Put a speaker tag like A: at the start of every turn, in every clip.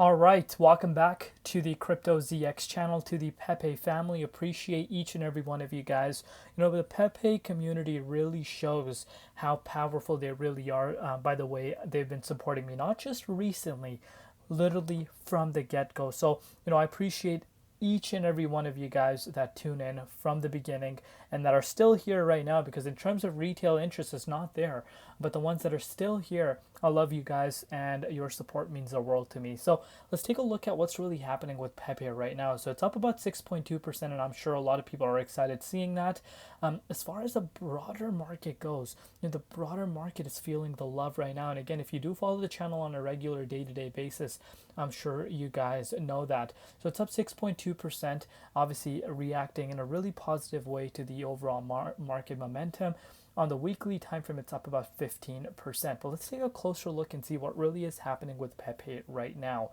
A: All right, welcome back to the Crypto ZX channel, to the Pepe family. Appreciate each and every one of you guys. The Pepe community really shows how powerful they really are. By the way, they've been supporting me, not just recently, literally from the get-go. So, I appreciate each and every one of you guys that tune in from the beginning and that are still here right now, because in terms of retail interest, it's not there. But the ones that are still here, I love you guys, and your support means the world to me. So let's take a look at what's really happening with Pepe right now. So it's up about 6.2%, and I'm sure a lot of people are excited seeing that. As far as the broader market goes, the broader market is feeling the love right now. And again, if you do follow the channel on a regular day-to-day basis, I'm sure you guys know that. So it's up 6.2%, obviously reacting in a really positive way to the overall market momentum. On the weekly time frame, it's up about 15%. But let's take a closer look and see what really is happening with Pepe right now.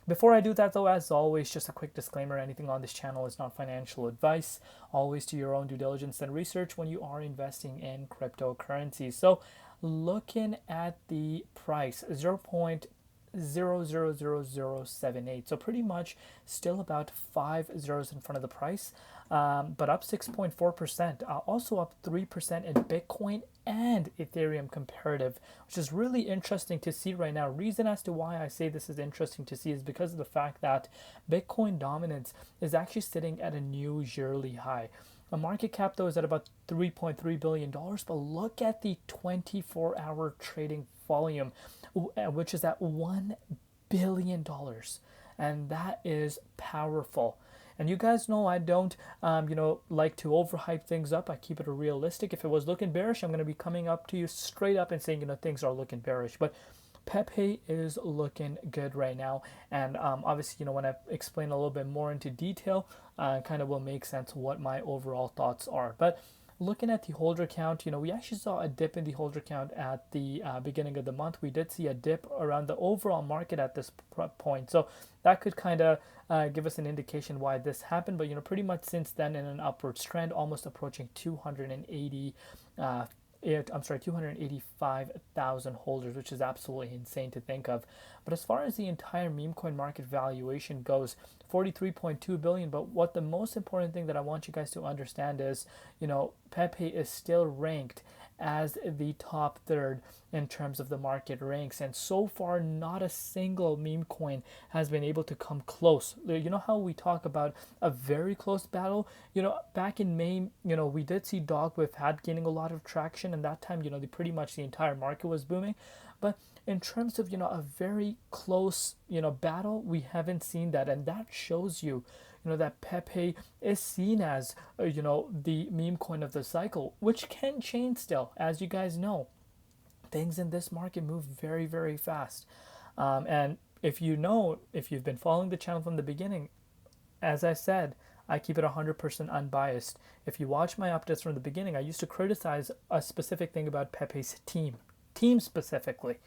A: Before I do that, though, as always, just a quick disclaimer: anything on this channel is not financial advice. Always do your own due diligence and research when you are investing in cryptocurrencies. So looking at the price, 0.000078, so pretty much still about 5 zeros in front of the price, but up 6.4%, also up 3% in Bitcoin and Ethereum comparative, which is really interesting to see right now. Reason as to why I say this is interesting to see is because of the fact that Bitcoin dominance is actually sitting at a new yearly high. The market cap, though, is at about $3.3 billion, but look at the 24-hour trading volume, which is at $1 billion. And that is powerful. And you guys know I don't, like to overhype things up. I keep it realistic. If it was looking bearish, I'm going to be coming up to you straight up and saying, things are looking bearish. But Pepe is looking good right now, and obviously, when I explain a little bit more into detail, kind of will make sense what my overall thoughts are. But looking at the holder count, we actually saw a dip in the holder count at the beginning of the month. We did see a dip around the overall market at this point, so that could kind of give us an indication why this happened. But pretty much since then, in an upwards trend, almost approaching 285,000 holders, which is absolutely insane to think of. But as far as the entire meme coin market valuation goes, 43.2 billion. But what the most important thing that I want you guys to understand is, Pepe is still ranked as the top third in terms of the market ranks, and so far not a single meme coin has been able to come close. How we talk about a very close battle, back in May, we did see Dog with had gaining a lot of traction, and that time, pretty much the entire market was booming. But in terms of a very close battle, we haven't seen that, and that shows you that Pepe is seen as the meme coin of the cycle, which can change still. As you guys know, things in this market move very, very fast, and if you've been following the channel from the beginning, as I said, I keep it 100% unbiased. If you watch my updates from the beginning, I used to criticize a specific thing about Pepe's team specifically,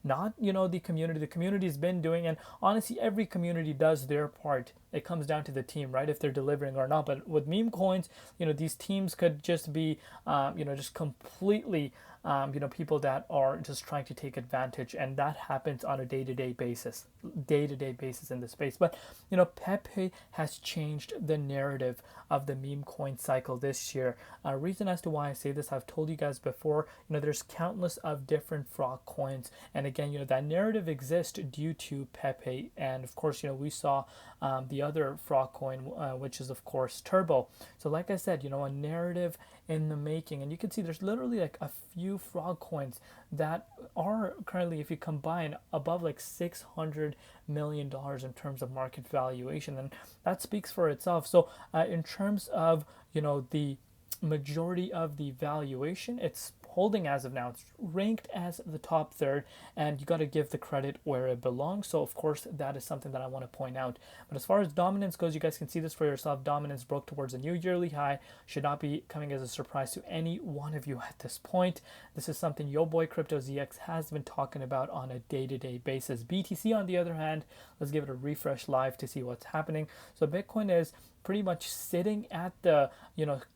A: not the community. The community's been doing, and honestly, every community does their part. It comes down to the team, right? If they're delivering or not. But with meme coins, these teams could just be, just completely, people that are just trying to take advantage, and that happens on a day-to-day basis in the space. But Pepe has changed the narrative of the meme coin cycle this year. Reason as to why I say this, I've told you guys before. There's countless of different frog coins, and again, that narrative exists due to Pepe, and of course, we saw the other frog coin, which is of course Turbo. So like I said, a narrative in the making, and you can see there's literally like a few frog coins that are currently, if you combine, above like $600 million in terms of market valuation, and that speaks for itself. So in terms of the majority of the valuation, it's holding as of now. It's ranked as the top third, and you got to give the credit where it belongs. So of course that is something that I want to point out. But as far as dominance goes, you guys can see this for yourself. Dominance broke towards a new yearly high. Should not be coming as a surprise to any one of you at this point. This is something yo boy Crypto ZX has been talking about on a day-to-day basis. BTC, on the other hand, let's give it a refresh live to see what's happening. So Bitcoin is pretty much sitting at the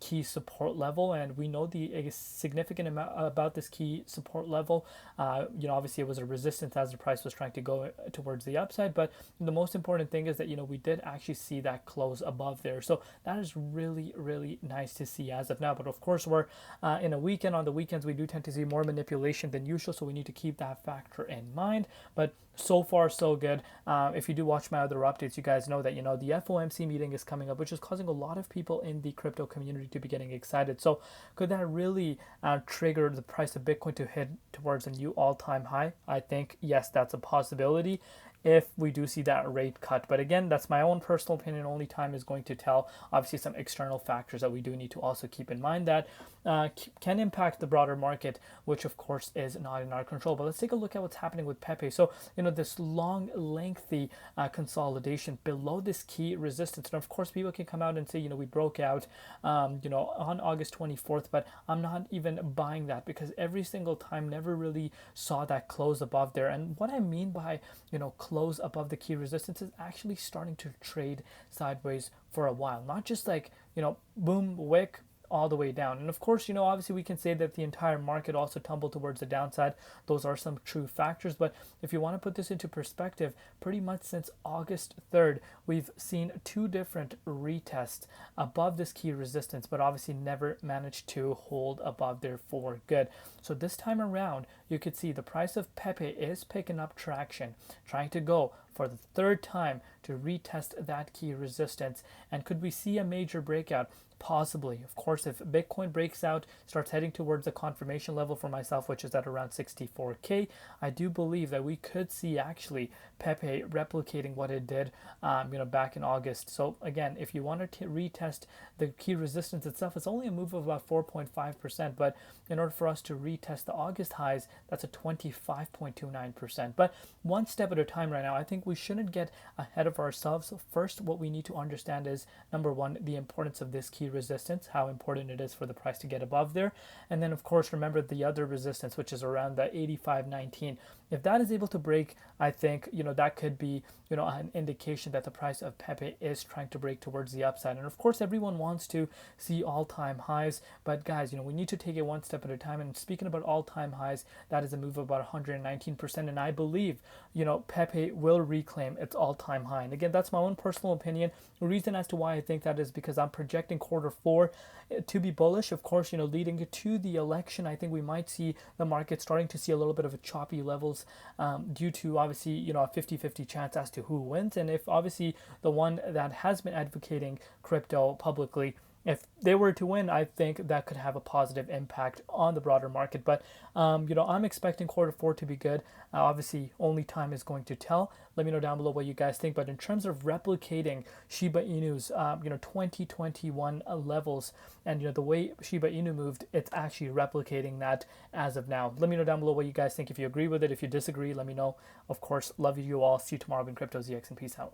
A: key support level, and we know the significant amount about this key support level. Obviously it was a resistance as the price was trying to go towards the upside, but the most important thing is that we did actually see that close above there. So that is really, really nice to see as of now. But of course, we're in a weekend. On the weekends we do tend to see more manipulation than usual, so we need to keep that factor in mind. But so far so good. If you do watch my other updates, you guys know that the FOMC meeting is coming up, which is causing a lot of people in the crypto community to be getting excited. So could that really trigger the price of Bitcoin to head towards a new all-time high? I think yes, that's a possibility if we do see that rate cut. But again, that's my own personal opinion. Only time is going to tell. Obviously, some external factors that we do need to also keep in mind that can impact the broader market, which of course is not in our control. But let's take a look at what's happening with Pepe. So, this long, lengthy consolidation below this key resistance. And of course, people can come out and say, we broke out, on August 24th, but I'm not even buying that because every single time never really saw that close above there. And what I mean by, close above the key resistance is actually starting to trade sideways for a while, not just like, boom, wick, all the way down. And of course, obviously we can say that the entire market also tumbled towards the downside. Those are some true factors. But if you want to put this into perspective, pretty much since August 3rd, we've seen two different retests above this key resistance, but obviously never managed to hold above there for good. So this time around, you could see the price of Pepe is picking up traction, trying to go for the third time to retest that key resistance. And could we see a major breakout? Possibly. Of course, if Bitcoin breaks out, starts heading towards the confirmation level for myself, which is at around 64K, I do believe that we could see actually Pepe replicating what it did, back in August. So again, if you wanted to retest the key resistance itself, it's only a move of about 4.5%. But in order for us to retest the August highs, that's a 25.29%. But one step at a time right now. I think we shouldn't get ahead of ourselves. So first, what we need to understand is, number one, the importance of this key resistance, how important it is for the price to get above there. And then of course, remember the other resistance, which is around the 85.19. If that is able to break, I think, that could be, an indication that the price of Pepe is trying to break towards the upside. And of course, everyone wants to see all-time highs, but guys, we need to take it one step at a time. And speaking about all-time highs, that is a move of about 119%. And I believe, Pepe will reclaim its all-time high. And again, that's my own personal opinion. The reason as to why I think that is because I'm projecting Q4 to be bullish. Of course, leading to the election, I think we might see the market starting to see a little bit of a choppy levels due to obviously, a 50-50 chance as to who wins. And if obviously the one that has been advocating crypto publicly, if they were to win, I think that could have a positive impact on the broader market. But, I'm expecting Q4 to be good. Obviously, only time is going to tell. Let me know down below what you guys think. But in terms of replicating Shiba Inu's, 2021 levels and, the way Shiba Inu moved, it's actually replicating that as of now. Let me know down below what you guys think. If you agree with it, if you disagree, let me know. Of course, love you all. See you tomorrow in Crypto ZX, and peace out.